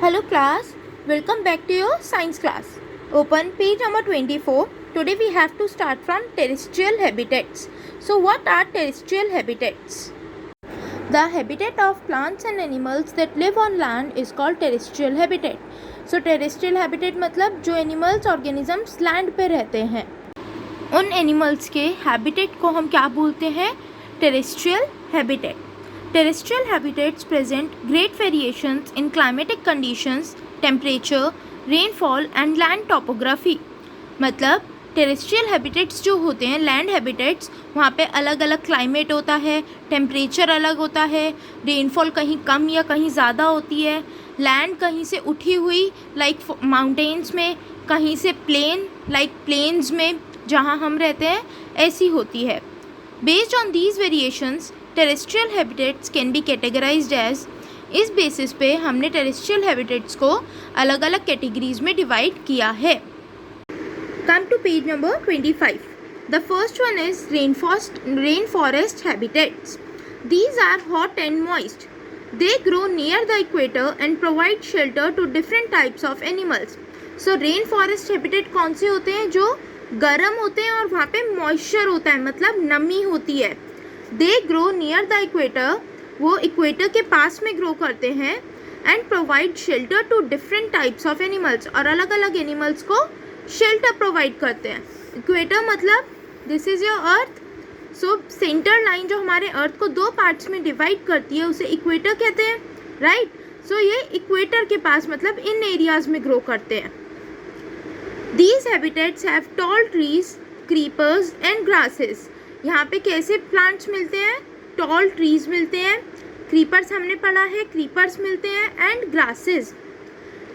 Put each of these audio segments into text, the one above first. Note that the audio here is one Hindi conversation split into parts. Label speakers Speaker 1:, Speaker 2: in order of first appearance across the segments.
Speaker 1: Hello class, welcome back to your science class. Open page number 24. Today we have to start from terrestrial habitats. So what are terrestrial habitats? The habitat of plants and animals that live on land is called terrestrial habitat. So terrestrial habitat मतलब जो animals organisms land पे रहते हैं उन animals के habitat को हम क्या बोलते हैं? terrestrial habitat. Terrestrial habitats present great variations in climatic conditions, temperature, rainfall and land topography. मतलब टेरेस्ट्रियल हैबिटेट्स जो होते हैं, लैंड हैबिटेट्स, वहाँ पे अलग अलग क्लाइमेट होता है, टेम्परेचर अलग होता है, रेनफॉल कहीं कम या कहीं ज़्यादा होती है, लैंड कहीं से उठी हुई लाइक माउंटेन्स में, कहीं से प्लेन लाइक प्लेन्स में जहाँ हम रहते हैं ऐसी होती है. Based on these variations terrestrial habitats can be categorised as. इस बेसिस पे हमने टेरेस्ट्रियल हैबिटेट्स को अलग अलग कैटेगरीज में डिवाइड किया है. Come to page number 25. The first one is rainforest habitats. These are hot and moist. They grow near the equator and provide shelter to different types of animals. So rainforest habitat कौन से होते हैं? जो गर्म होते हैं और वहाँ पे मॉइस्चर होता है, मतलब नमी होती है. They grow near the equator. वो इक्वेटर के पास में ग्रो करते हैं. And provide shelter to different types of animals. और अलग अलग एनिमल्स को शेल्टर प्रोवाइड करते हैं. इक्वेटर मतलब this is your earth. So centre line जो हमारे अर्थ को दो पार्ट्स में डिवाइड करती है उसे इक्वेटर कहते हैं, राइट. सो ये इक्वेटर के पास मतलब इन एरियाज में ग्रो करते हैं. These habitats have tall trees, creepers and grasses. यहाँ पे कैसे प्लांट्स मिलते हैं? टॉल ट्रीज मिलते हैं, क्रीपर्स हमने पढ़ा है, क्रीपर्स मिलते हैं and grasses.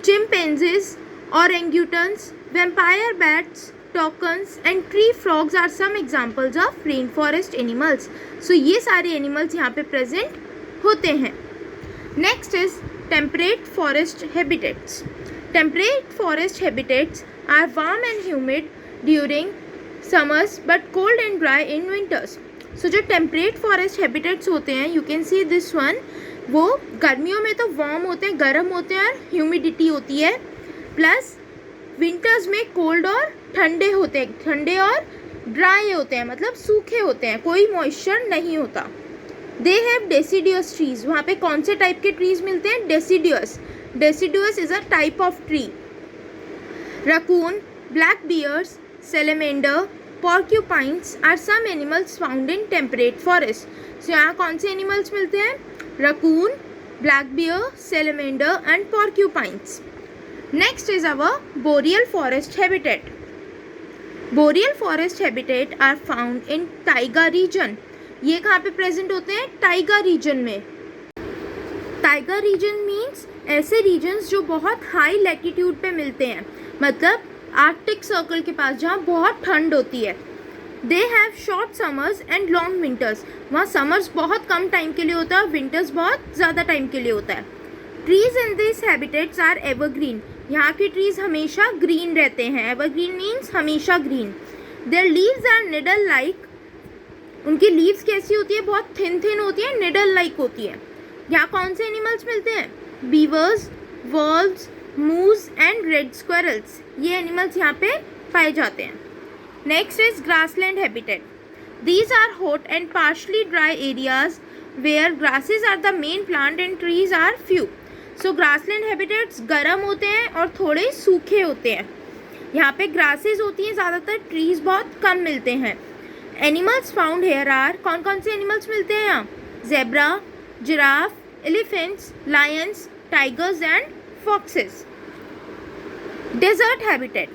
Speaker 1: Chimpanzees, orangutans, vampire bats, toucans and tree frogs are some examples of rainforest animals. So ये सारे animals यहाँ पे present होते हैं. Next is temperate forest habitats. Temperate forest habitats are warm and humid during summers but cold and dry in winters. So जो temperate forest habitats होते हैं, you can see this one, वो गर्मियों में तो warm होते हैं, गर्म होते हैं और humidity होती है, प्लस विंटर्स में कोल्ड और ठंडे होते हैं, ठंडे और ड्राई होते हैं, मतलब सूखे होते हैं, कोई मॉइस्चर नहीं होता. They have deciduous trees. वहाँ पे कौन से टाइप के ट्रीज मिलते हैं? Deciduous. Deciduous is a type of tree. Raccoon, black bears, salamander, porcupines are some animals found in temperate forest. So यहाँ कौन से एनिमल्स मिलते हैं? Raccoon, black bear, salamander and porcupines. Next is our boreal forest habitat. Boreal forest habitat are found in taiga region. ये कहाँ पे present होते हैं? टाइगा रीजन में. टाइगा रीजन मीन्स ऐसे रीजन्स जो बहुत हाई लैटिट्यूड पे मिलते हैं, मतलब आर्कटिक सर्कल के पास जहाँ बहुत ठंड होती है. They have short summers and long winters. वहाँ समर्स बहुत कम टाइम के लिए होता है और विंटर्स बहुत ज़्यादा टाइम के लिए होता है. Trees in this habitats are evergreen. यहाँ के ट्रीज हमेशा ग्रीन रहते हैं. एवरग्रीन मीन्स हमेशा green. Their leaves are needle like. उनकी लीव्स कैसी होती है? बहुत थिन थिन होती है, निडल लाइक होती है. यहाँ कौन से एनिमल्स मिलते हैं? Beavers, wolves, moose and red squirrels. ये एनिमल्स यहाँ पे पाए जाते हैं. Next is grassland habitat. These are hot and partially dry areas where grasses are the main plant and trees are few. So grassland habitats गर्म होते हैं और थोड़े सूखे होते हैं. यहाँ पे ग्रासेस होती हैं ज़्यादातर, ट्रीज बहुत कम मिलते हैं. Animals found here are. कौन कौन से एनिमल्स मिलते हैं यहाँ? Zebra, giraffe, elephants, lions, tigers and foxes. Desert habitat.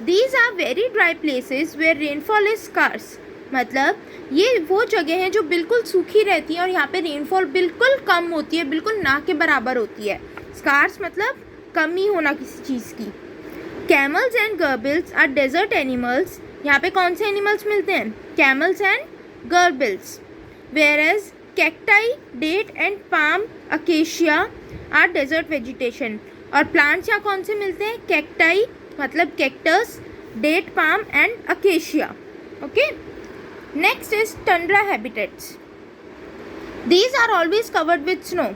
Speaker 1: These are very dry places where rainfall is scarce. मतलब ये वो जगह हैं जो बिल्कुल सूखी रहती हैं और यहाँ पे रेनफॉल बिल्कुल कम होती है, बिल्कुल ना के बराबर होती है. स्कार्स मतलब कमी होना किसी चीज़ की. Camels and gerbils are desert animals. यहाँ पे कौन से एनिमल्स मिलते हैं? Camels and gerbils. Whereas cacti, date and palm, acacia are desert vegetation. और प्लांट्स यहाँ कौन से मिलते हैं? कैक्टाई मतलब cactus, date palm and acacia. Okay. Next is tundra habitats. These are always covered with snow.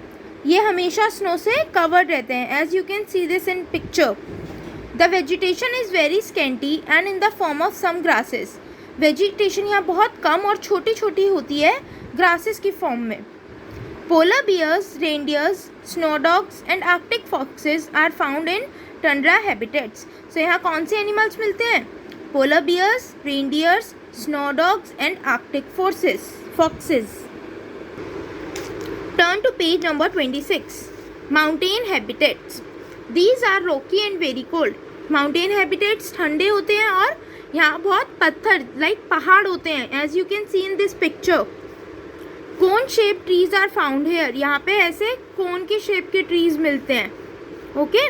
Speaker 1: ये हमेशा स्नो से कवर्ड रहते हैं. As you can see this in picture. The vegetation is very scanty and in the form of some grasses. Vegetation यहाँ बहुत कम और छोटी छोटी होती है grasses की फॉर्म में. Polar bears, reindeers, snow dogs and arctic foxes are found in tundra habitats. So यहाँ कौन से एनिमल्स मिलते हैं? Polar bears, reindeers, snow dogs and arctic foxes. Turn to page number 26. Mountain habitats. These are rocky and very cold. Mountain habitats ठंडे होते हैं और यहाँ बहुत पत्थर like पहाड़ होते हैं. As you can see in this picture. Cone shaped trees are found here. यहाँ पे ऐसे cone के shape के trees मिलते हैं. Okay.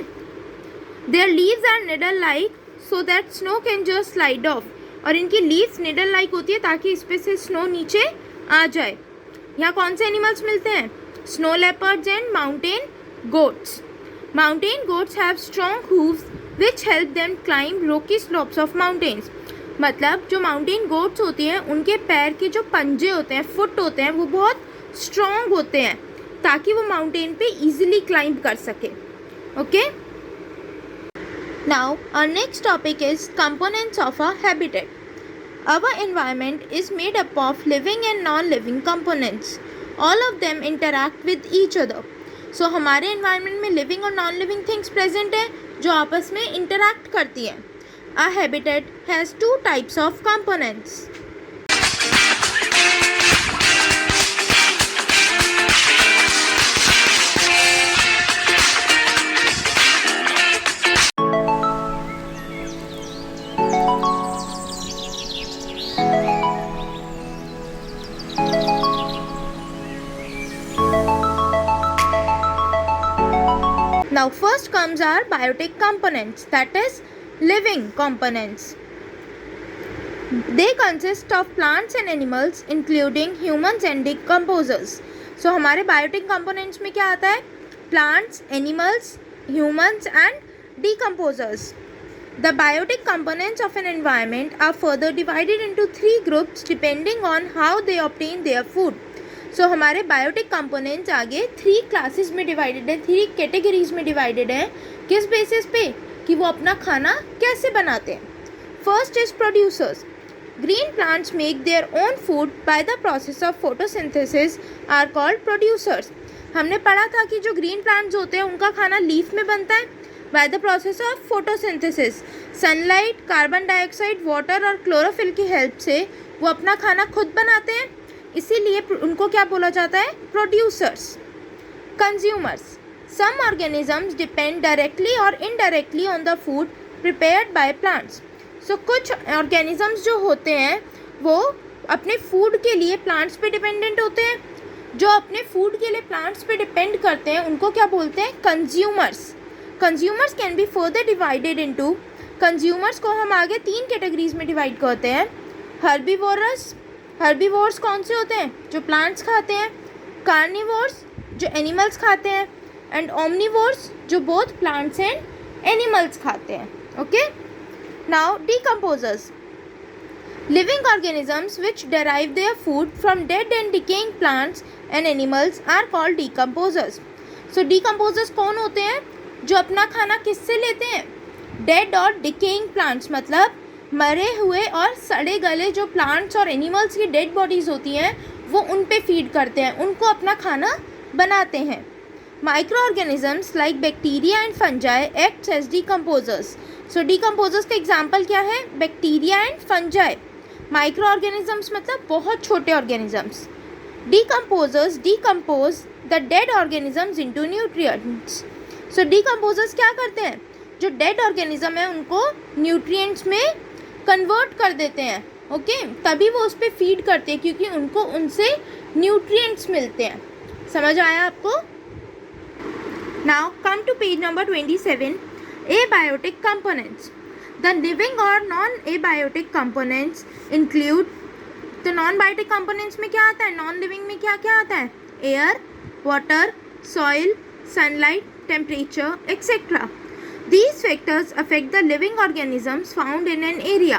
Speaker 1: Their leaves are needle like so that snow can just slide off. और इनकी leaves needle like होती है ताकि इस पे से snow नीचे आ जाए. यहाँ कौन से एनिमल्स मिलते हैं? Snow leopards and mountain goats. Mountain goats have strong hooves which help them climb Rocky slopes of mountains. मतलब जो माउंटेन गोट्स होती हैं उनके पैर के जो पंजे होते हैं, फुट होते हैं, वो बहुत स्ट्रॉन्ग होते हैं ताकि वो माउंटेन पे इजीली क्लाइंब कर सके. Okay. Now our next topic is components of a habitat. Our environment is made up of living and non-living components. All of them interact with each other. So हमारे environment में living और non-living things present हैं जो आपस में interact करती हैं. A habitat has two types of components. Now first comes our biotic components, that is living components. They consist of plants and animals including humans and decomposers. So हमारे biotic components में क्या आता है? Plants, animals, humans and decomposers. The biotic components of an environment are further divided into three groups depending on how they obtain their food. सो हमारे बायोटिक कंपोनेंट्स आगे 3 क्लासेस में डिवाइडेड है, 3 कैटेगरीज में डिवाइडेड है. किस बेसिस पे? कि वो अपना खाना कैसे बनाते हैं. First is producers. Green plants make their own food by the process of photosynthesis are called producers. हमने पढ़ा था कि जो ग्रीन प्लांट्स होते हैं उनका खाना लीफ में बनता है bye the process of photosynthesis. Sunlight, carbon dioxide, water और क्लोरोफिल की हेल्प से वो अपना खाना खुद बनाते हैं, इसीलिए उनको क्या बोला जाता है? Producers. Consumers. Some organisms depend directly और indirectly on the food prepared by plants. So कुछ ऑर्गेनिजम्स जो होते हैं वो अपने फूड के लिए प्लांट्स पे डिपेंडेंट होते हैं. जो अपने फूड के लिए प्लांट्स पे डिपेंड करते हैं उनको क्या बोलते हैं? Consumers. Consumers can be further divided into. Consumers को हम आगे 3 कैटेगरीज में डिवाइड करते हैं. हर्बीवोरस. हर्बीवोर्स कौन से होते हैं? जो प्लांट्स खाते हैं. कार्निवोर्स जो एनिमल्स खाते हैं. एंड ओमनिवोर्स जो बोथ प्लांट्स एंड एनिमल्स खाते हैं. Okay. Now decomposers. Living organisms which derive their food from dead and decaying plants and animals are called decomposers. So decomposers कौन होते हैं? जो अपना खाना किससे लेते हैं? डेड और डिकेइंग प्लांट्स, मतलब मरे हुए और सड़े गले जो प्लांट्स और एनिमल्स की डेड बॉडीज़ होती हैं वो उन पे फीड करते हैं, उनको अपना खाना बनाते हैं. Micro organisms like bacteria and fungi acts as decomposers. So decomposers का एग्जाम्पल क्या है? Bacteria and fungi. Micro organisms मतलब बहुत छोटे organisms. Decomposers decompose the dead organisms into nutrients. So decomposers क्या करते हैं? जो डेड ऑर्गेनिज्म है उनको न्यूट्रिएंट्स में कन्वर्ट कर देते हैं. ओके. तभी वो उस पर फीड करते हैं क्योंकि उनको उनसे न्यूट्रिएंट्स मिलते हैं. समझ आया आपको? Now come to page number 27. Abiotic components. The living or non abiotic components include. तो नॉन बायोटिक कंपोनेंट्स में क्या आता है? नॉन लिविंग में क्या क्या आता है? Air, water, soil, sunlight, temperature etcetera. These factors affect the living organisms found in an area.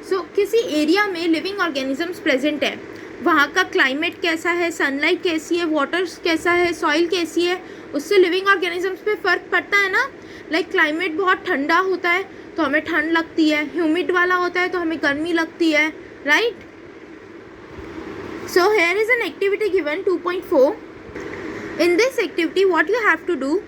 Speaker 1: So किसी एरिया में लिविंग ऑर्गेनिजम्स प्रेजेंट है वहाँ का क्लाइमेट कैसा है, सनलाइट कैसी है, वाटर कैसा है, सॉइल कैसी है, उससे लिविंग ऑर्गेनिजम्स पे फ़र्क पड़ता है ना। लाइक क्लाइमेट बहुत ठंडा होता है तो हमें ठंड लगती है, ह्यूमिड वाला होता है तो हमें गर्मी लगती है, right. So here is an activity given 2.4. In this activity what you have to do,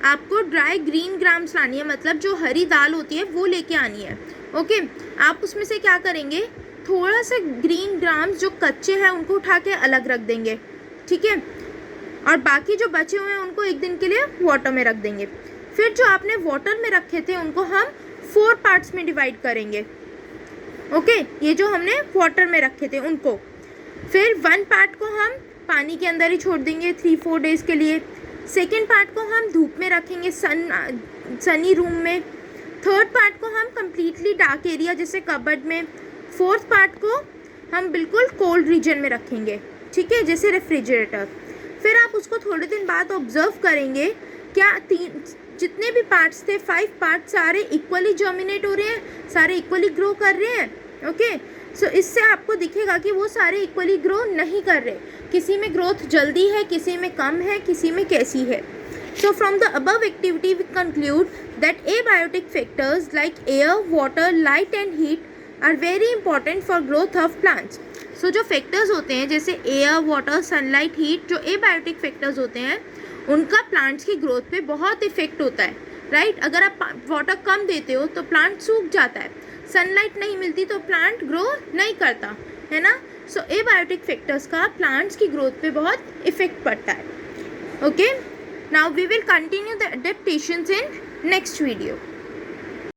Speaker 1: आपको ड्राई ग्रीन ग्राम्स लानी है, मतलब जो हरी दाल होती है वो लेके आनी है। ओके आप उसमें से क्या करेंगे, थोड़ा सा ग्रीन ग्राम्स जो कच्चे हैं उनको उठा के अलग रख देंगे, ठीक है, और बाकी जो बचे हुए हैं उनको एक दिन के लिए वाटर में रख देंगे। फिर जो आपने वाटर में रखे थे उनको हम 4 पार्ट्स में डिवाइड करेंगे। ओके ये जो हमने वाटर में रखे थे उनको, फिर 1 पार्ट को हम पानी के अंदर ही छोड़ देंगे 3-4 डेज़ के लिए। सेकेंड पार्ट को हम धूप में रखेंगे, सनी रूम में। थर्ड पार्ट को हम कम्प्लीटली डार्क एरिया जैसे कबर्ड में। फोर्थ पार्ट को हम बिल्कुल कोल्ड रीजन में रखेंगे, ठीक है, जैसे रेफ्रिजरेटर। फिर आप उसको थोड़े दिन बाद ऑब्जर्व करेंगे क्या जितने भी पार्ट्स थे 5 पार्ट्स सारे इक्वली जर्मिनेट हो रहे हैं, सारे इक्वली ग्रो कर रहे हैं। ओके सो इससे आपको दिखेगा कि वो सारे इक्वली ग्रो नहीं कर रहे, किसी में ग्रोथ जल्दी है, किसी में कम है, किसी में कैसी है। So from the above activity we conclude that abiotic factors like air, water, light and heat are very important for growth of plants. So जो factors होते हैं जैसे air, water, sunlight, heat, जो abiotic factors होते हैं उनका plants की growth पे बहुत effect होता है, right? अगर आप water कम देते हो तो plant सूख जाता है, sunlight नहीं मिलती तो plant grow नहीं करता, है ना। So abiotic factors का plants की growth पे बहुत effect पड़ता है। Okay? Now we will continue the adaptations in next video.